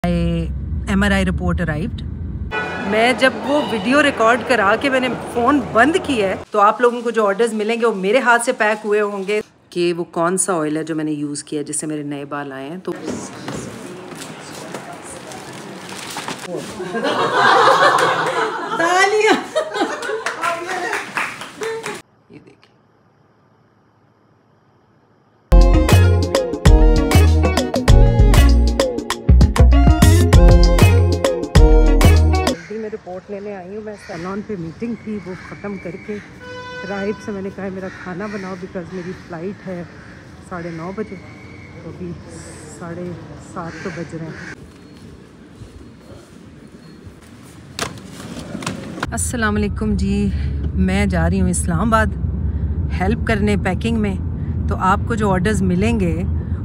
MRI report arrived. मैं जब वो वीडियो रिकॉर्ड करा के मैंने फ़ोन बंद किया है तो आप लोगों को जो ऑर्डर्स मिलेंगे वो मेरे हाथ से पैक हुए होंगे कि वो कौन सा ऑयल है जो मैंने यूज़ किया जिससे मेरे नए बाल आए हैं। तो तालियां ये देखिए। मैं रिपोर्ट लेने आई हूँ। मैं सैलून पे मीटिंग थी वो ख़त्म करके राइब से मैंने कहा मेरा खाना बनाओ बिकॉज़ मेरी फ़्लाइट है 9:30 बजे, तो अभी 7:30 तो बज रहे हैं। अस्सलाम वालेकुम जी, मैं जा रही हूँ इस्लामाबाद हेल्प करने पैकिंग में। तो आपको जो ऑर्डर्स मिलेंगे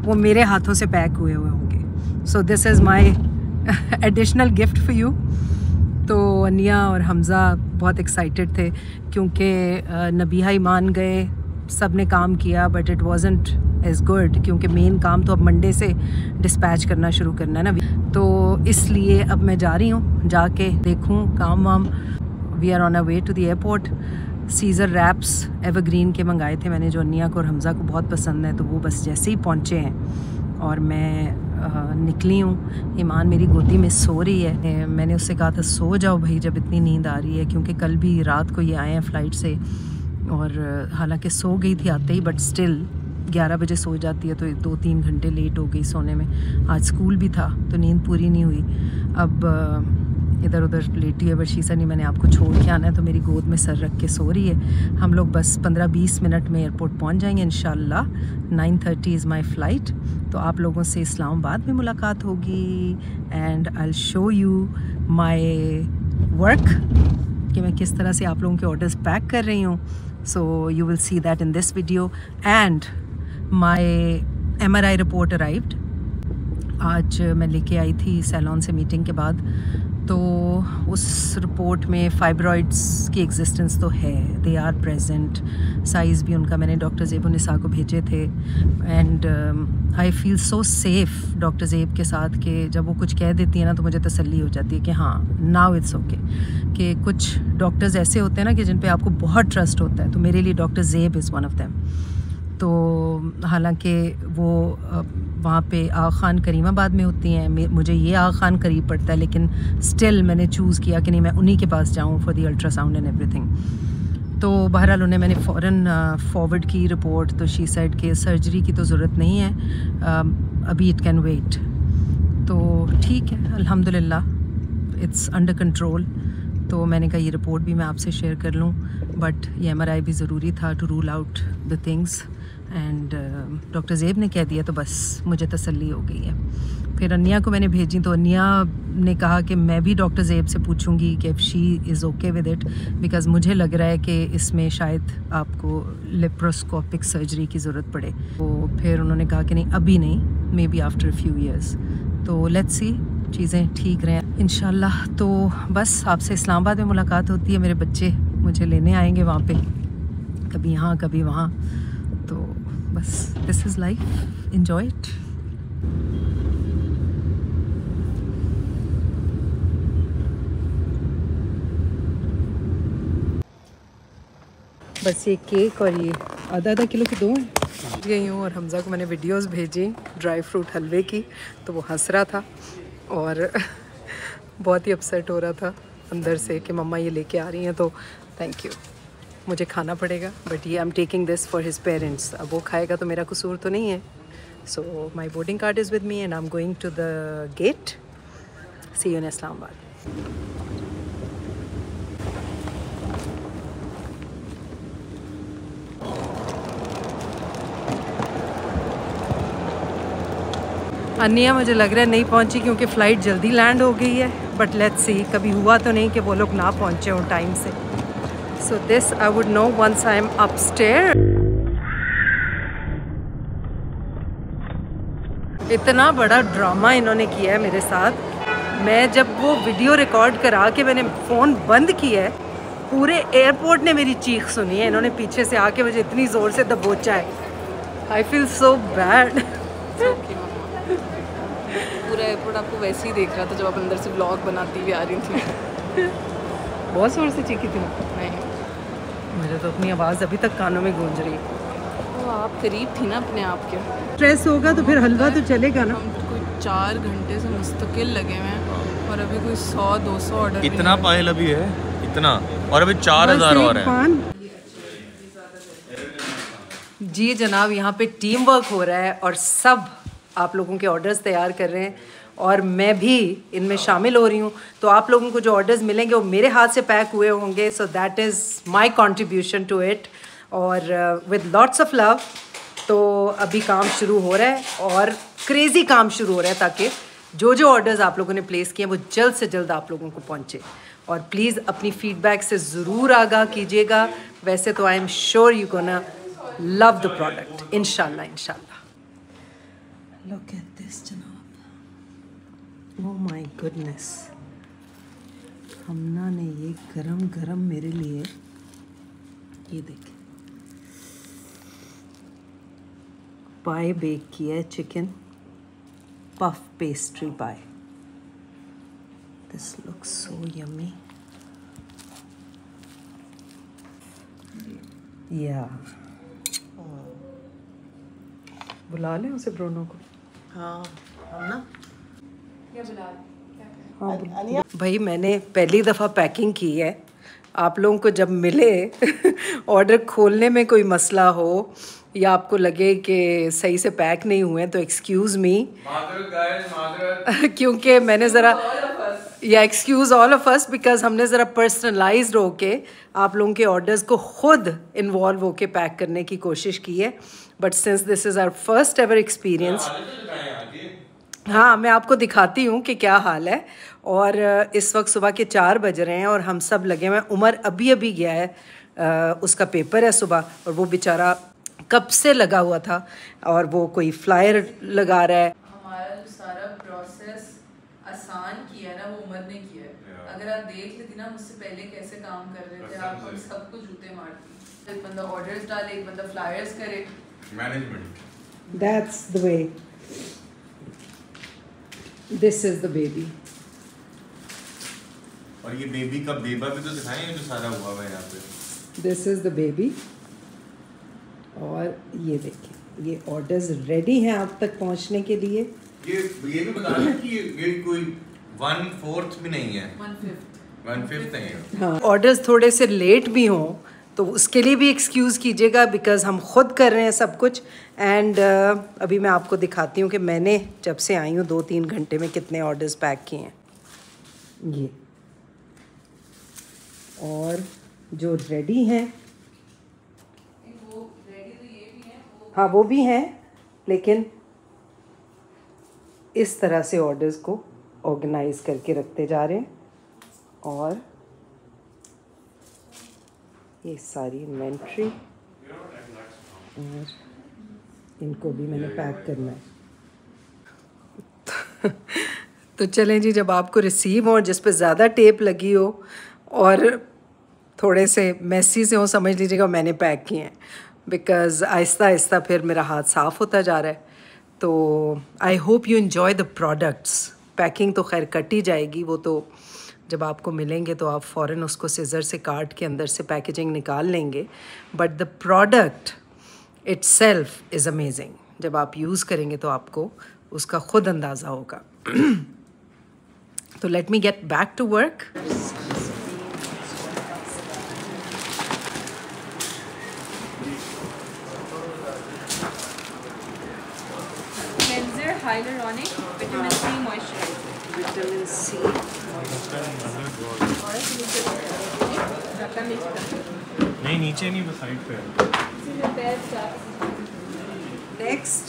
वो मेरे हाथों से पैक हुए होंगे। So this is my additional gift for you. तो अनिया और हमज़ा बहुत एक्साइटेड थे क्योंकि नबीहा ईमान गए, सब ने काम किया but it wasn't as good क्योंकि मेन काम तो अब मंडे से डिस्पैच करना शुरू करना है ना। तो इसलिए अब मैं जा रही हूँ, जाके देखूँ काम वाम। We are on a way to the airport. Caesar wraps Evergreen के मंगाए थे मैंने, जो अनिया को और हमज़ा को बहुत पसंद है। तो वो बस जैसे ही पहुँचे हैं और मैं निकली हूँ। ईमान मेरी गोदी में सो रही है। मैंने उससे कहा था सो जाओ भाई जब इतनी नींद आ रही है, क्योंकि कल भी रात को ये आए हैं फ़्लाइट से और हालांकि सो गई थी आते ही बट स्टिल 11 बजे सो जाती है तो 2-3 घंटे लेट हो गई सोने में। आज स्कूल भी था तो नींद पूरी नहीं हुई। अब इधर उधर लेटी है बट शीशा नहीं, मैंने आपको छोड़ के आना है तो मेरी गोद में सर रख के सो रही है। हम लोग बस 15-20 मिनट में एयरपोर्ट पहुंच जाएंगे इंशाल्लाह। 9:30 इज़ माई फ़्लाइट। तो आप लोगों से इस्लामाबाद में मुलाकात होगी and I will show you my work कि मैं किस तरह से आप लोगों के ऑर्डर्स पैक कर रही हूँ। So you will see that in this video. And my MRI report arrived. आज मैं लेके आई थी सैलून से मीटिंग के बाद। तो उस रिपोर्ट में फाइब्रॉइड्स की एग्जिस्टेंस तो है, दे आर प्रेजेंट। साइज़ भी उनका मैंने डॉक्टर ज़ेब निसा को भेजे थे and I feel so safe doctor ज़ेब के साथ कि जब वो कुछ कह देती है ना तो मुझे तसल्ली हो जाती है कि हाँ नाउ इट्स ओके। कि कुछ डॉक्टर्स ऐसे होते हैं ना कि जिन पे आपको बहुत ट्रस्ट होता है, तो मेरे लिए doctor ज़ेब is one of them. तो हालांकि वो वहाँ पे आगा खान करीमाबाद में होती हैं, मुझे ये आगा खान करीब पड़ता है, लेकिन स्टिल मैंने चूज़ किया कि नहीं मैं उन्हीं के पास जाऊँ for the ultrasound and everything. तो बहरहाल उन्हें मैंने फ़ौरन फॉरवर्ड की रिपोर्ट। तो शी सेड के सर्जरी की तो ज़रूरत नहीं है, अभी इट कैन वेट। तो ठीक है, अल्हम्दुलिल्लाह इट्स अंडर कंट्रोल। तो मैंने कहा ये रिपोर्ट भी मैं आपसे शेयर कर लूँ, बट ये MRI भी ज़रूरी था to rule out the things. And doctor Zeb ने कह दिया तो बस मुझे तसल्ली हो गई है। फिर अनिया को मैंने भेजी तो अनिया ने कहा कि मैं भी डॉक्टर ज़ेब से पूछूंगी कि if she is okay with it, because मुझे लग रहा है कि इसमें शायद आपको लेप्रोस्कोपिक सर्जरी की ज़रूरत पड़े। तो फिर उन्होंने कहा कि नहीं अभी नहीं, may be after few years. तो लेट्स सी चीज़ें ठीक रहें इंशाल्लाह। तो बस आपसे इस्लामाबाद में मुलाकात होती है। मेरे बच्चे मुझे लेने आएंगे वहाँ पे, कभी यहाँ कभी वहाँ। तो बस this is life, enjoy it. बस ये केक और ये आधा किलो के दो हैं। गई हूँ और हमज़ा को मैंने वीडियोस भेजी ड्राई फ्रूट हलवे की, तो वो हंस रहा था और बहुत ही अपसेट हो रहा था अंदर से कि मम्मा ये लेके आ रही हैं। तो थैंक यू, मुझे खाना पड़ेगा बट ये I am taking this for his parents. अब वो खाएगा तो मेरा कसूर तो नहीं है। So my boarding card is with me and I am going to the gate. See you in Islamabad. अनिया मुझे लग रहा है नहीं पहुंची क्योंकि फ़्लाइट जल्दी लैंड हो गई है, बट लेट्स सी, कभी हुआ तो नहीं कि वो लोग ना पहुंचे हों टाइम से। So this I would know once I am upstair. इतना बड़ा ड्रामा इन्होंने किया है मेरे साथ। मैं जब वो वीडियो रिकॉर्ड करा के मैंने फ़ोन बंद किया है, पूरे एयरपोर्ट ने मेरी चीख सुनी है। इन्होंने पीछे से आके मुझे इतनी ज़ोर से दबोचा है। I feel so bad. पूरा एयरपोर्ट रिकॉर्ड आपको वैसे ही देख रहा था जब आप अंदर से ब्लॉग बनाती हुई आ रही थी। बहुत जोर से चीखी थी। नहीं, मुझे तो अपनी आवाज़ अभी तक कानों में गूंज रही है। तो आप करीब थी ना अपने आप के। स्ट्रेस होगा तो फिर हलवा तो चलेगा ना। हम कोई 4 घंटे से मुस्तकिल लगे हुए हैं और अभी कोई 100-200 ऑर्डर। इतना पायल अभी है, इतना, और अभी 4000 और है। जी जनाब, यहाँ पे टीम वर्क हो रहा है और सब आप लोगों के ऑर्डर्स तैयार कर रहे हैं और मैं भी इनमें शामिल हो रही हूँ। तो आप लोगों को जो ऑर्डर्स मिलेंगे वो मेरे हाथ से पैक हुए होंगे। So that is my contribution to it, और विद लॉट्स ऑफ लव। तो अभी काम शुरू हो रहा है और क्रेज़ी काम शुरू हो रहा है, ताकि जो जो ऑर्डर्स आप लोगों ने प्लेस किए हैं वो जल्द से जल्द आप लोगों को पहुँचे। और प्लीज़ अपनी फीडबैक से ज़रूर आगाह कीजिएगा। वैसे तो I am sure you gonna love the product, inshallah, inshallah. Look at this, जनाब। Oh my goodness. हमना ने ये गरम गरम मेरे लिए, ये देखिए, पाई बेक किया है, chicken puff pastry pi. This looks so yummy. Yeah. बुला लें उसे, ब्रोनो को। हाँ, हम ना क्या बुला? हाँ भाई, मैंने पहली दफ़ा पैकिंग की है। आप लोगों को जब मिले ऑर्डर खोलने में कोई मसला हो या आपको लगे कि सही से पैक नहीं हुए तो एक्सक्यूज़ मी, क्योंकि मैंने ज़रा, या excuse all of us, because हमने ज़रा पर्सनलाइज्ड होके आप लोगों के ऑर्डर्स को ख़ुद इन्वॉल्व होके पैक करने की कोशिश की है। But since this is our first ever experience, हाँ मैं आपको दिखाती हूँ कि क्या हाल है। और इस वक्त सुबह के 4 बज रहे हैं और हम सब लगे हुए हैं। उमर अभी अभी गया है, उसका पेपर है सुबह, और वो बेचारा कब से लगा हुआ था और वो कोई फ्लायर लगा रहा है। हमारा जो सारा प्रोसेस आसान किया है ना, वो उमर ने किया है। अगर आप देख लेती ना मुझसे पहले कैसे काम कर रहे थे, आप हम सबको जूते मारती। एक बंदा ऑर्डर्स डाले, एक बंदा फ्लायर्स करे, management. That's the way. This is the baby. और ये बेबी का बेबा भी तो दिखाएं जो सारा हुआ है यहाँ पे। This is the baby. और ये देखिए, ये ऑर्डर्स रेडी हैं आप तक पहुंचने के लिए। ये भी बता दें कि ये कोई 1/4 भी नहीं है, 1/5 नहीं है। हाँ, ऑर्डर्स थोड़े से लेट भी हों तो उसके लिए भी एक्सक्यूज़ कीजिएगा, बिकॉज़ हम खुद कर रहे हैं सब कुछ। एंड अभी मैं आपको दिखाती हूँ कि मैंने जब से आई हूँ 2-3 घंटे में कितने ऑर्डर्स पैक किए हैं। ये और जो रेडी हैं, हाँ वो भी हैं, लेकिन इस तरह से ऑर्डर्स को ऑर्गेनाइज करके रखते जा रहे हैं। और ये सारी इन्वेंट्री, और इनको भी मैंने पैक करना है। तो चलें जी, जब आपको रिसीव हो जिस पे ज़्यादा टेप लगी हो और थोड़े से मैसी से हो, समझ लीजिएगा मैंने पैक किए हैं, बिकॉज़ आहिस्ता आहिस्ता फिर मेरा हाथ साफ़ होता जा रहा है। तो I hope you enjoy the products. Packing तो खैर कट ही जाएगी, वो तो जब आपको मिलेंगे तो आप फ़ौरन उसको सीज़र से काट के अंदर से पैकेजिंग निकाल लेंगे। But the product itself is amazing. जब आप यूज़ करेंगे तो आपको उसका ख़ुद अंदाज़ा होगा। तो let me get back to work. Cleanser, hyaluronic, vitamin C moisturiser. Vitamin C नहीं, नीचे नहीं, बस साइड पे है। Next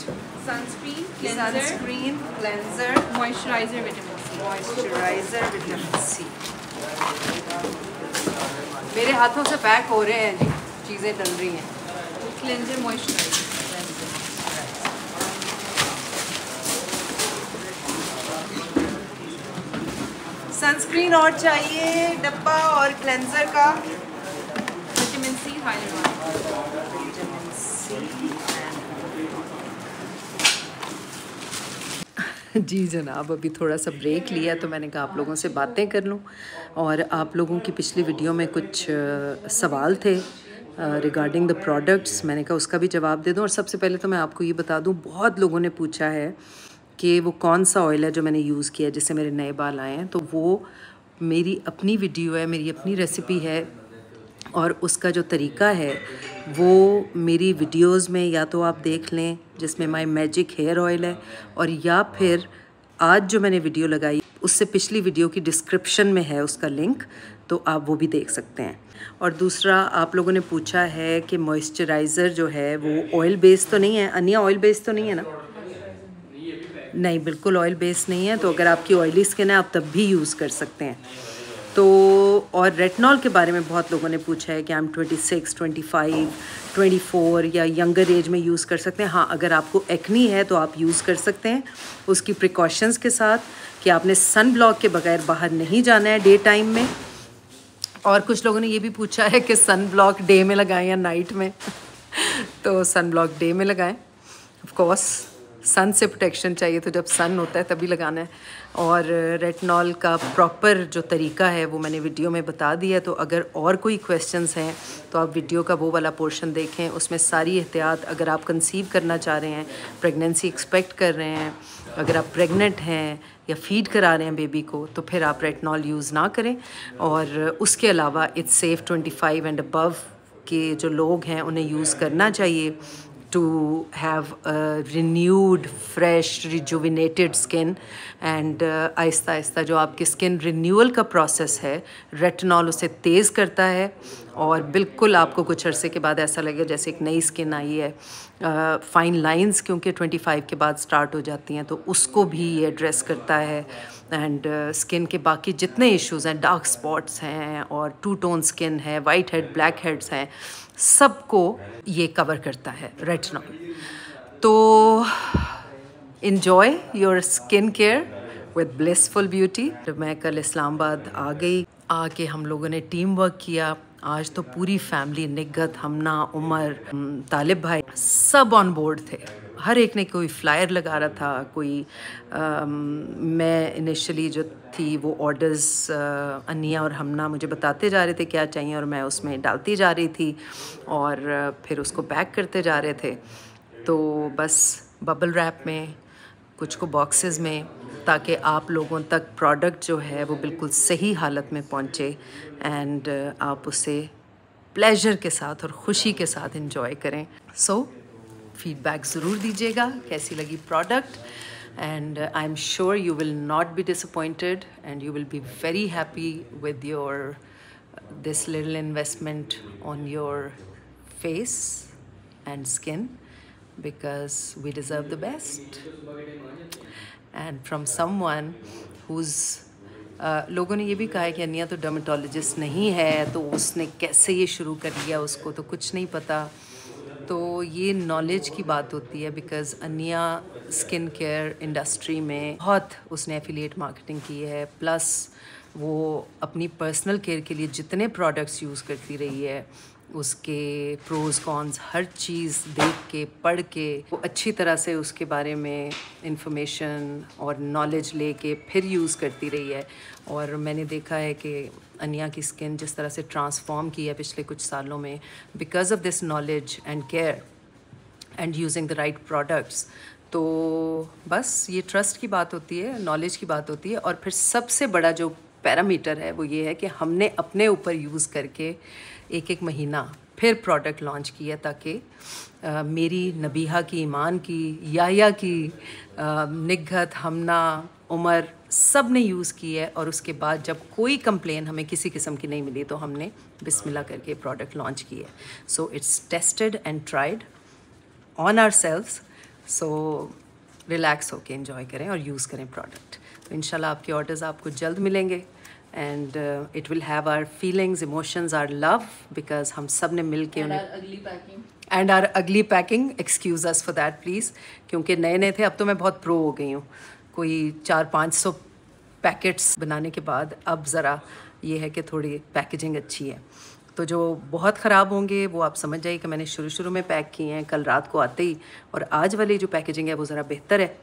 sunscreen, sunscreen, cleanser, moisturiser, vitamin C. Moisturiser, vitamin C. मेरे हाथों से पैक हो रहे हैं जी, चीज़ें डल रही हैं। Cleanser, moisturiser. सनस्क्रीन और चाहिए डब्बा, और क्लेंजर का vitamin C, hyaluronic. Vitamin C. जी जनाब, अभी थोड़ा सा ब्रेक लिया तो मैंने कहा आप लोगों से बातें कर लूँ। और आप लोगों की पिछली वीडियो में कुछ सवाल थे रिगार्डिंग द प्रोडक्ट्स, मैंने कहा उसका भी जवाब दे दूँ। और सबसे पहले तो मैं आपको ये बता दूँ, बहुत लोगों ने पूछा है कि वो कौन सा ऑयल है जो मैंने यूज़ किया जिससे मेरे नए बाल आए हैं। तो वो मेरी अपनी वीडियो है, मेरी अपनी रेसिपी है, और उसका जो तरीका है वो मेरी वीडियोस में या तो आप देख लें जिसमें माय मैजिक हेयर ऑयल है, और या फिर आज जो मैंने वीडियो लगाई उससे पिछली वीडियो की डिस्क्रिप्शन में है उसका लिंक, तो आप वो भी देख सकते हैं। और दूसरा, आप लोगों ने पूछा है कि मॉइस्चराइज़र जो है वो ऑयल बेस्ड तो नहीं है। अनिया, ऑयल बेस्ड तो नहीं है ना? नहीं, बिल्कुल ऑयल बेस्ड नहीं है। तो अगर आपकी ऑयली स्किन है आप तब भी यूज़ कर सकते हैं। तो और रेटिनॉल के बारे में बहुत लोगों ने पूछा है कि हम 26, 25, 24 या यंगर एज में यूज़ कर सकते हैं। हाँ, अगर आपको एक्नी है तो आप यूज़ कर सकते हैं, उसकी प्रिकॉशंस के साथ कि आपने सन ब्लॉक के बगैर बाहर नहीं जाना है डे टाइम में। और कुछ लोगों ने ये भी पूछा है कि सन ब्लॉक डे में लगाएं या नाइट में तो सन ब्लॉक डे में लगाएं। ऑफ कोर्स सन से प्रोटेक्शन चाहिए तो जब सन होता है तभी लगाना है। और रेटिनॉल का प्रॉपर जो तरीका है वो मैंने वीडियो में बता दिया। तो अगर और कोई क्वेश्चंस हैं तो आप वीडियो का वो वाला पोर्शन देखें, उसमें सारी एहतियात, अगर आप कंसीव करना चाह रहे हैं, प्रेगनेंसी एक्सपेक्ट कर रहे हैं, अगर आप प्रेग्नेंट हैं या फीड करा रहे हैं बेबी को, तो फिर आप रेटिनॉल यूज़ ना करें। और उसके अलावा इट्स सेफ 25 एंड अबव के जो लोग हैं उन्हें यूज़ करना चाहिए to have a renewed, fresh, rejuvenated skin. and Aahista Aahista जो आपकी स्किन रिन्यूअल का प्रोसेस है, रेटिनॉल उसे तेज़ करता है और बिल्कुल आपको कुछ अरसे के बाद ऐसा लगे जैसे एक नई स्किन आई है। फाइन लाइंस क्योंकि 25 के बाद स्टार्ट हो जाती हैं तो उसको भी ये एड्रेस करता है। एंड स्किन के बाकी जितने इश्यूज़ हैं, डार्क स्पॉट्स हैं और टू टोन स्किन है, वाइट हेड, ब्लैक हेड्स हैं, सबको ये कवर करता है रेटिनॉल। तो enjoy your skin care with blissful beauty. मैं कल इस्लामाबाद आ गई, आके हम लोगों ने टीम वर्क किया। आज तो पूरी फैमिली, निगत, हमना, उमर, तालिब भाई, सब ऑन बोर्ड थे। हर एक ने कोई फ्लायर लगा रहा था, कोई मैं इनिशियली जो थी वो ऑर्डर्स अनिया और हमना मुझे बताते जा रहे थे क्या चाहिए और मैं उसमें डालती जा रही थी और फिर उसको पैक करते जा रहे थे। तो बस बबल रैप में, कुछ को बॉक्सेस में, ताकि आप लोगों तक प्रोडक्ट जो है वो बिल्कुल सही हालत में पहुँचे एंड आप उसे प्लेजर के साथ और ख़ुशी के साथ इंजॉय करें। सो फीडबैक ज़रूर दीजिएगा कैसी लगी product, and I'm sure you will not be disappointed and you will be very happy with your this little investment on your face and skin, because we deserve the best and from someone who's लोगों ने ये भी कहा है कि अनिया तो dermatologist नहीं है तो उसने कैसे ये शुरू कर लिया, उसको तो कुछ नहीं पता। तो ये नॉलेज की बात होती है, because Ania skin care industry में बहुत उसने एफिलिएट मार्केटिंग की है, प्लस वो अपनी पर्सनल केयर के लिए जितने प्रोडक्ट्स यूज़ करती रही है उसके प्रोज कॉन्स हर चीज़ देख के, पढ़ के, वो अच्छी तरह से उसके बारे में इंफॉर्मेशन और नॉलेज लेके फिर यूज़ करती रही है। और मैंने देखा है कि अनिया की स्किन जिस तरह से ट्रांसफॉर्म की है पिछले कुछ सालों में, because of this knowledge and care and using the right products. तो बस ये ट्रस्ट की बात होती है, नॉलेज की बात होती है। और फिर सबसे बड़ा जो पैरामीटर है वो ये है कि हमने अपने ऊपर यूज़ करके एक महीना फिर प्रोडक्ट लॉन्च किया ताकि मेरी, नबीहा की, ईमान की, याया की, निगत, हमना, उमर, सब ने यूज़ की है। और उसके बाद जब कोई कंप्लेन हमें किसी किस्म की नहीं मिली तो हमने बिस्मिल्लाह करके प्रोडक्ट लॉन्च किया है। So it's tested and tried on ourselves. So relax होके एंजॉय करें और यूज़ करें प्रोडक्ट। तो इंशाल्लाह आपके ऑर्डर्स आपको जल्द मिलेंगे and it will have our feelings, emotions, our love, because हम सब ने मिल के उन्हें and our ugly packing, excuse us for that please, क्योंकि नए नए थे। अब तो मैं बहुत प्रो हो गई हूँ, कोई 400-500 पैकेट्स बनाने के बाद अब ज़रा ये है कि थोड़ी पैकेजिंग अच्छी है। तो जो बहुत ख़राब होंगे वो आप समझ जाइए कि मैंने शुरू में पैक किए हैं कल रात को आते ही, और आज वाली जो पैकेजिंग है वो ज़रा बेहतर है।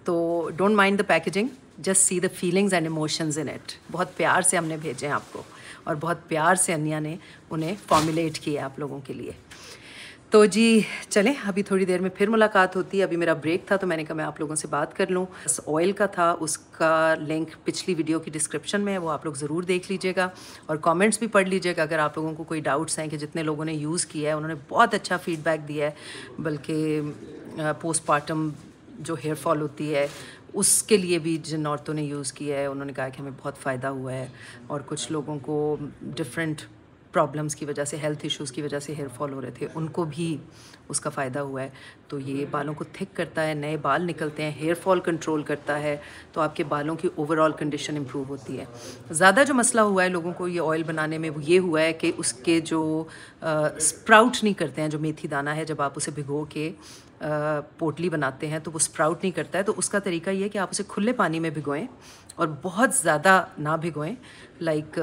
तो don't mind the packaging, just see the feelings and emotions in it. बहुत प्यार से हमने भेजे हैं आपको और बहुत प्यार से अन्या ने उन्हें फॉर्मुलेट किया आप लोगों के लिए। तो जी चलें, अभी थोड़ी देर में फिर मुलाकात होती है। अभी मेरा ब्रेक था तो मैंने कहा मैं आप लोगों से बात कर लूँ। बस ऑयल का था, उसका लिंक पिछली वीडियो की डिस्क्रिप्शन में है, वो आप लोग ज़रूर देख लीजिएगा और कमेंट्स भी पढ़ लीजिएगा अगर आप लोगों को कोई डाउट्स हैं। कि जितने लोगों ने यूज़ किया है उन्होंने बहुत अच्छा फीडबैक दिया है, बल्कि पोस्टपार्टम जो हेयर फॉल होती है उसके लिए भी जिन औरतों ने यूज़ किया है उन्होंने कहा कि हमें बहुत फ़ायदा हुआ है। और कुछ लोगों को डिफरेंट प्रॉब्लम्स की वजह से, हेल्थ इश्यूज़ की वजह से हेयर फॉल हो रहे थे, उनको भी उसका फ़ायदा हुआ है। तो ये बालों को थिक करता है, नए बाल निकलते हैं, हेयर फॉल कंट्रोल करता है, तो आपके बालों की ओवरऑल कंडीशन इम्प्रूव होती है। ज़्यादा जो मसला हुआ है लोगों को ये ऑयल बनाने में वो ये हुआ है कि उसके जो स्प्राउट नहीं करते हैं, जो मेथी दाना है जब आप उसे भिगो के पोटली बनाते हैं तो वो स्प्राउट नहीं करता है। तो उसका तरीका ये है कि आप उसे खुले पानी में भिगोएं और बहुत ज़्यादा ना भिगोएं, लाइक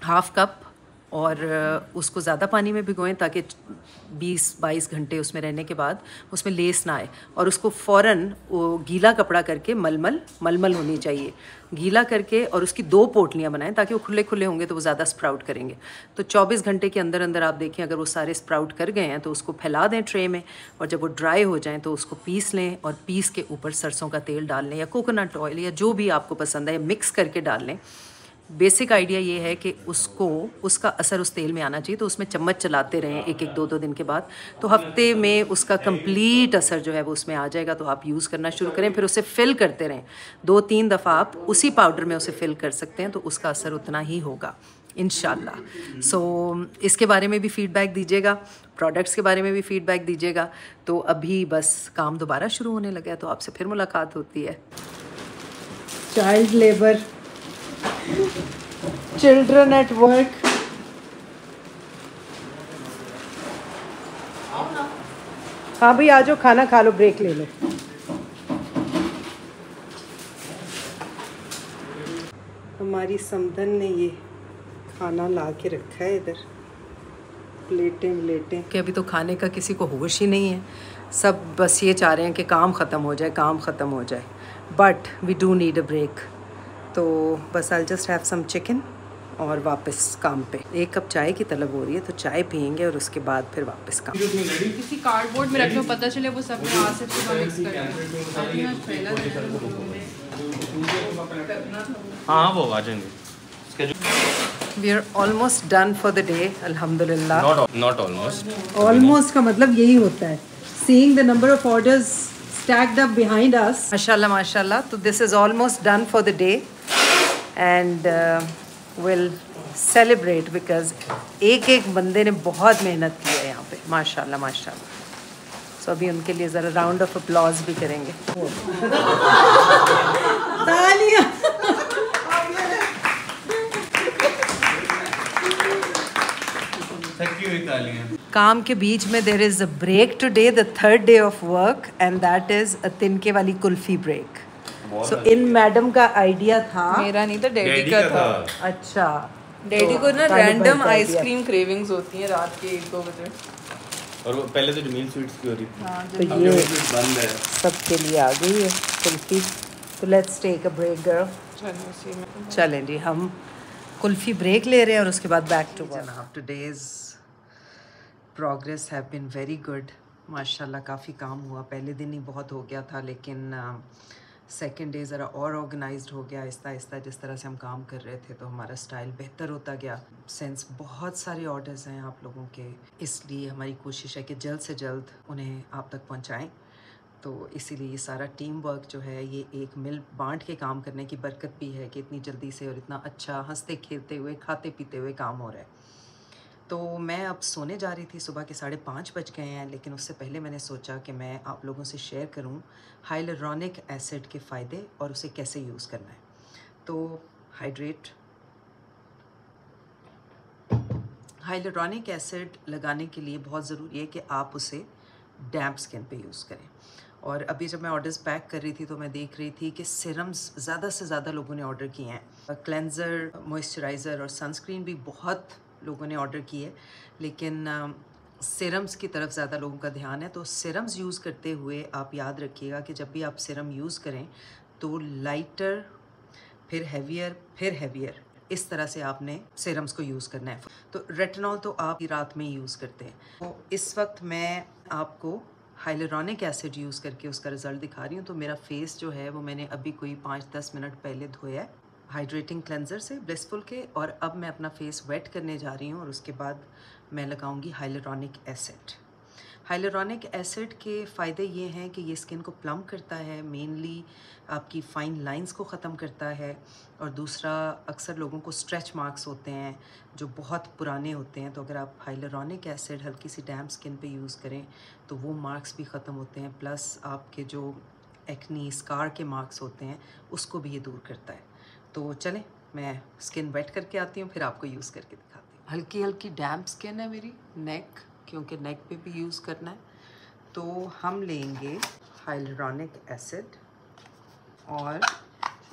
हाफ़ कप, और उसको ज़्यादा पानी में भिगोएं ताकि 20-22 घंटे उसमें रहने के बाद उसमें लेस ना आए। और उसको फ़ौरन वो गीला कपड़ा करके मलमल होनी चाहिए, गीला करके, और उसकी 2 पोटलियाँ बनाएं ताकि वो खुले खुले होंगे तो वो ज़्यादा स्प्राउट करेंगे। तो 24 घंटे के अंदर अंदर आप देखें अगर वो सारे स्प्राउट कर गए हैं तो उसको फैला दें ट्रे में, और जब वो ड्राई हो जाएँ तो उसको पीस लें और पीस के ऊपर सरसों का तेल डाल लें या कोकोनट ऑयल या जो भी आपको पसंद है, मिक्स करके डाल लें। बेसिक आइडिया ये है कि उसको उसका असर उस तेल में आना चाहिए, तो उसमें चम्मच चलाते रहें 1-1, 2-2 दिन के बाद, तो हफ्ते में उसका कंप्लीट असर जो है वो उसमें आ जाएगा। तो आप यूज़ करना शुरू करें, फिर उसे फिल करते रहें, 2-3 दफ़ा आप उसी पाउडर में उसे फिल कर सकते हैं, तो उसका असर उतना ही होगा इंशाल्लाह। सो इसके बारे में भी फ़ीडबैक दीजिएगा, प्रोडक्ट्स के बारे में भी फ़ीडबैक दीजिएगा। तो अभी बस काम दोबारा शुरू होने लगा है तो आपसे फिर मुलाकात होती है। Child labour, children at work, हाँ भाई आ जाओ, खाना खा लो, ब्रेक ले लो। हमारी समधन ने ये खाना ला के रखा है इधर, प्लेटें कि अभी तो खाने का किसी को होश ही नहीं है, सब बस ये चाह रहे हैं कि काम ख़त्म हो जाए, काम ख़त्म हो जाए, but we do need a break. तो बस I just have some chicken और वापस काम पे। 1 कप चाय की तलब हो रही है तो चाय पियेंगे और उसके बाद फिर वापस काम। किसी कार्डबोर्ड में रख लो, पता चले वो सब में आ सकते हाँ वो आ जाएंगे। We are almost done for the day अल्हम्दुलिल्लाह। नॉट ऑलमोस्ट, ऑलमोस्ट का मतलब यही होता है, seeing the number of orders stacked up behind us, माशाल्लाह माशाल्लाह। तो this is almost done for the day and we'll celebrate because एक बंदे ने बहुत मेहनत की है यहाँ पे, माशाल्लाह माशाल्लाह। सो अभी उनके लिए ज़रा राउंड ऑफ अप्लॉज भी करेंगे। तालियां। काम के बीच में there is a break today, the 3rd day of work, and that is a तिनके वाली कुल्फ़ी ब्रेक। सो इन मैडम का आइडिया था, मेरा नहीं था, डैडी का था। अच्छा, डैडी को ना रैंडम आइसक्रीम क्रेविंग्स होती हैं रात के 1-2 बजे, और पहले तो जमील स्वीट्स की हो रही थी। हाँ, तो ये बंद है, सबके लिए आ गई है कुल्फ़ी। तो let's take a break girl. चलें जी, हम कुल्फ़ी ब्रेक ले रहे हैं और उसके बाद back to work. Today's progress have been very good, माशाल्लाह। काफ़ी काम हुआ, पहले दिन ही बहुत हो गया था, लेकिन सेकेंड डे ज़रा और ऑर्गेनाइज्ड हो गया आहिस्ता आहिस्ता। जिस तरह से हम काम कर रहे थे तो हमारा स्टाइल बेहतर होता गया। सिंस बहुत सारे ऑर्डर्स हैं आप लोगों के, इसलिए हमारी कोशिश है कि जल्द से जल्द उन्हें आप तक पहुंचाएं। तो इसीलिए ये सारा टीम वर्क जो है, ये एक मिल बांट के काम करने की बरकत भी है कि इतनी जल्दी से और इतना अच्छा हंसते खेलते हुए, खाते पीते हुए काम हो रहा है। तो मैं अब सोने जा रही थी, सुबह के 5:30 बज गए हैं, लेकिन उससे पहले मैंने सोचा कि मैं आप लोगों से शेयर करूं हाइलुरोनिक एसिड के फ़ायदे और उसे कैसे यूज़ करना है। तो हाइलुरोनिक एसिड लगाने के लिए बहुत ज़रूरी है कि आप उसे डैम्प स्किन पे यूज़ करें। और अभी जब मैं ऑर्डर्स पैक कर रही थी तो मैं देख रही थी कि सिरम्स ज़्यादा से ज़्यादा लोगों ने ऑर्डर किए हैं। क्लेंजर, मॉइस्चराइज़र और सनस्क्रीन भी बहुत लोगों ने ऑर्डर की है, लेकिन सीरम्स की तरफ ज़्यादा लोगों का ध्यान है, तो सीरम्स यूज़ करते हुए आप याद रखिएगा कि जब भी आप सीरम यूज़ करें तो लाइटर, फिर हैवियर, इस तरह से आपने सीरम्स को यूज़ करना है। तो रेटिनॉल तो आप रात में यूज़ करते हैं। तो इस वक्त मैं आपको हाइलुरोनिक एसिड यूज़ करके उसका रिज़ल्ट दिखा रही हूँ। तो मेरा फेस जो है वो मैंने अभी कोई 5-10 मिनट पहले धोया है हाइड्रेटिंग क्लेंजर से ब्लिसफुल के, और अब मैं अपना फेस वेट करने जा रही हूँ और उसके बाद मैं लगाऊंगी हाइलुरोनिक एसिड। हाइलुरोनिक एसिड के फ़ायदे ये हैं कि ये स्किन को प्लम करता है, मेनली आपकी फ़ाइन लाइंस को ख़त्म करता है, और दूसरा अक्सर लोगों को स्ट्रेच मार्क्स होते हैं जो बहुत पुराने होते हैं, तो अगर आप हाइलुरोनिक एसिड हल्की सी डैम्प स्किन पे यूज़ करें तो वो मार्क्स भी ख़त्म होते हैं, प्लस आपके जो एक्नी स्कार के मार्क्स होते हैं उसको भी ये दूर करता है। तो चलें मैं स्किन वेट करके आती हूँ, फिर आपको यूज़ करके दिखाती हूँ। हल्की हल्की डैम्प स्किन है मेरी, नेक, क्योंकि नेक पे भी यूज़ करना है। तो हम लेंगे हाइलुरोनिक एसिड और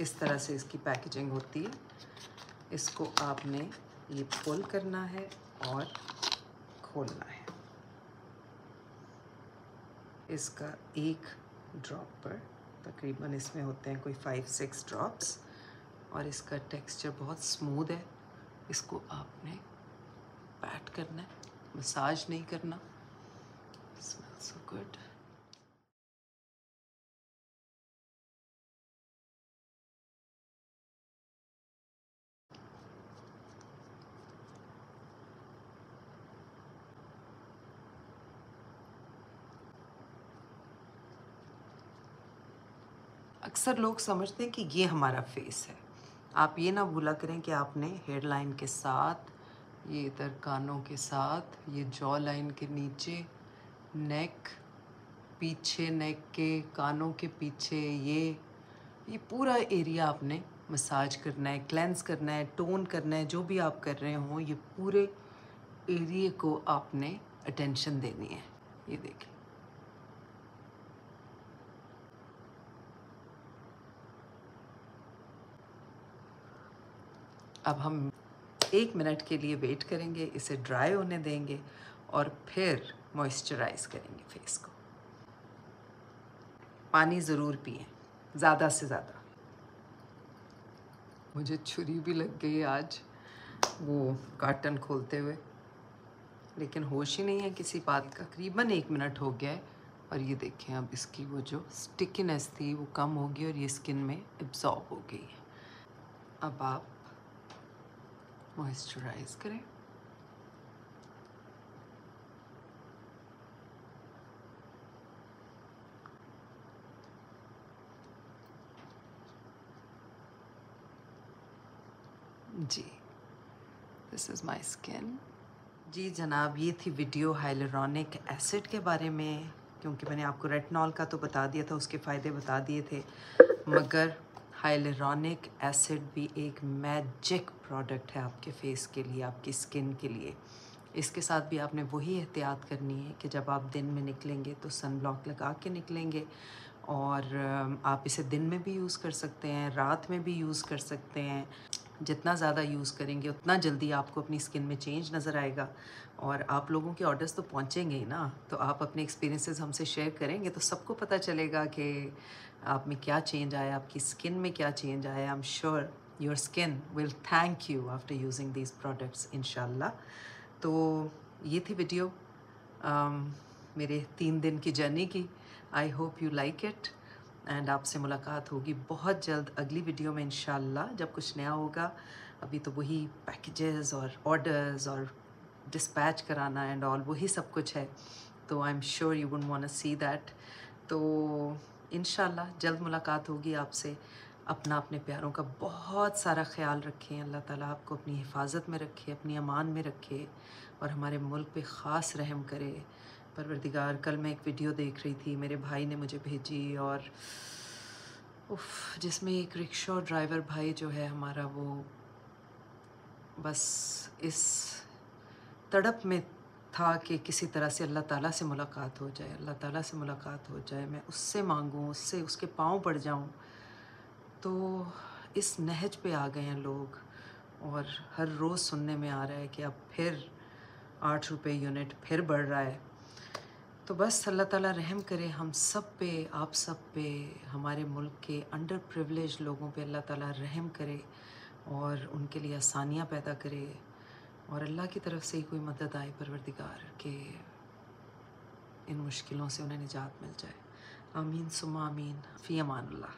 इस तरह से इसकी पैकेजिंग होती है। इसको आपने ये पुल करना है और खोलना है। इसका एक ड्रॉप पर तकरीबन इसमें होते हैं कोई 5-6 ड्रॉप्स, और इसका टेक्सचर बहुत स्मूथ है। इसको आपने पैट करना है, मसाज नहीं करना। Smells so good. अक्सर लोग समझते हैं कि ये हमारा फेस है। आप ये ना भूला करें कि आपने हेयर लाइन के साथ, ये इधर कानों के साथ, ये जॉ लाइन के नीचे, नेक, पीछे नेक के कानों के पीछे, ये पूरा एरिया आपने मसाज करना है, क्लेंस करना है, टोन करना है। जो भी आप कर रहे हो ये पूरे एरिया को आपने अटेंशन देनी है। ये देखें, अब हम 1 मिनट के लिए वेट करेंगे, इसे ड्राई होने देंगे और फिर मॉइस्चराइज करेंगे फेस को। पानी ज़रूर पिएं, ज़्यादा से ज़्यादा। मुझे छुरी भी लग गई आज वो कार्टन खोलते हुए, लेकिन होश ही नहीं है किसी बात का। तकरीबन 1 मिनट हो गया है और ये देखें अब इसकी वो जो स्टिकीनेस थी वो कम हो गई और ये स्किन में एब्जॉर्ब हो गई है। अब आप मॉइस्चराइज करें। जी, दिस इज़ माई स्किन। जी जनाब, ये थी वीडियो हाइलुरोनिक एसिड के बारे में, क्योंकि मैंने आपको रेटिनॉल का तो बता दिया था, उसके फ़ायदे बता दिए थे, मगर हाइलुरोनिक एसिड भी एक मैजिक प्रोडक्ट है आपके फेस के लिए, आपकी स्किन के लिए। इसके साथ भी आपने वही एहतियात करनी है कि जब आप दिन में निकलेंगे तो सन ब्लॉक लगा के निकलेंगे, और आप इसे दिन में भी यूज़ कर सकते हैं, रात में भी यूज़ कर सकते हैं। जितना ज़्यादा यूज़ करेंगे उतना जल्दी आपको अपनी स्किन में चेंज नज़र आएगा, और आप लोगों के ऑर्डर्स तो पहुँचेंगे ही ना, तो आप अपने एक्सपीरियंसेस हमसे शेयर करेंगे तो सबको पता चलेगा कि आप में क्या चेंज आया, आपकी स्किन में क्या चेंज आया। आई am sure your skin will thank you after using these products इंशाल्लाह। तो ये थी वीडियो मेरे 3 दिन की जर्नी की। I hope you like it, and आपसे मुलाकात होगी बहुत जल्द अगली वीडियो में इंशाल्लाह, जब कुछ नया होगा। अभी तो वही पैकेजेस और ऑर्डर्स और डिस्पैच कराना एंड ऑल, वही सब कुछ है, तो I am sure you wouldn't want to see that. तो इंशाल्लाह जल्द मुलाकात होगी आपसे। अपना, अपने प्यारों का बहुत सारा ख्याल रखें। अल्लाह ताला आपको अपनी हिफाजत में रखे, अपनी अमान में रखे, और हमारे मुल्क पे ख़ास रहम करे परवरदिगार। कल मैं एक वीडियो देख रही थी, मेरे भाई ने मुझे भेजी, और जिसमें एक रिक्शा ड्राइवर भाई जो है हमारा, वो बस इस तड़प में था कि किसी तरह से अल्लाह ताला से मुलाकात हो जाए, अल्लाह ताला से मुलाकात हो जाए, मैं उससे मांगूँ, उससे उसके पाँव पड़ जाऊँ। तो इस नहज पे आ गए हैं लोग, और हर रोज़ सुनने में आ रहा है कि अब फिर 8 रुपये यूनिट फिर बढ़ रहा है। तो बस अल्लाह ताला रहम करे हम सब पे, आप सब पे, हमारे मुल्क के अंडर प्रिविलेज लोगों पे अल्लाह ताला रहम करे और उनके लिए आसानियाँ पैदा करे और अल्लाह की तरफ से ही कोई मदद आए परवरदिगार के इन मुश्किलों से उन्हें निजात मिल जाए। आमीन सुम्मा आमीन। फ़ी अमान अल्लाह।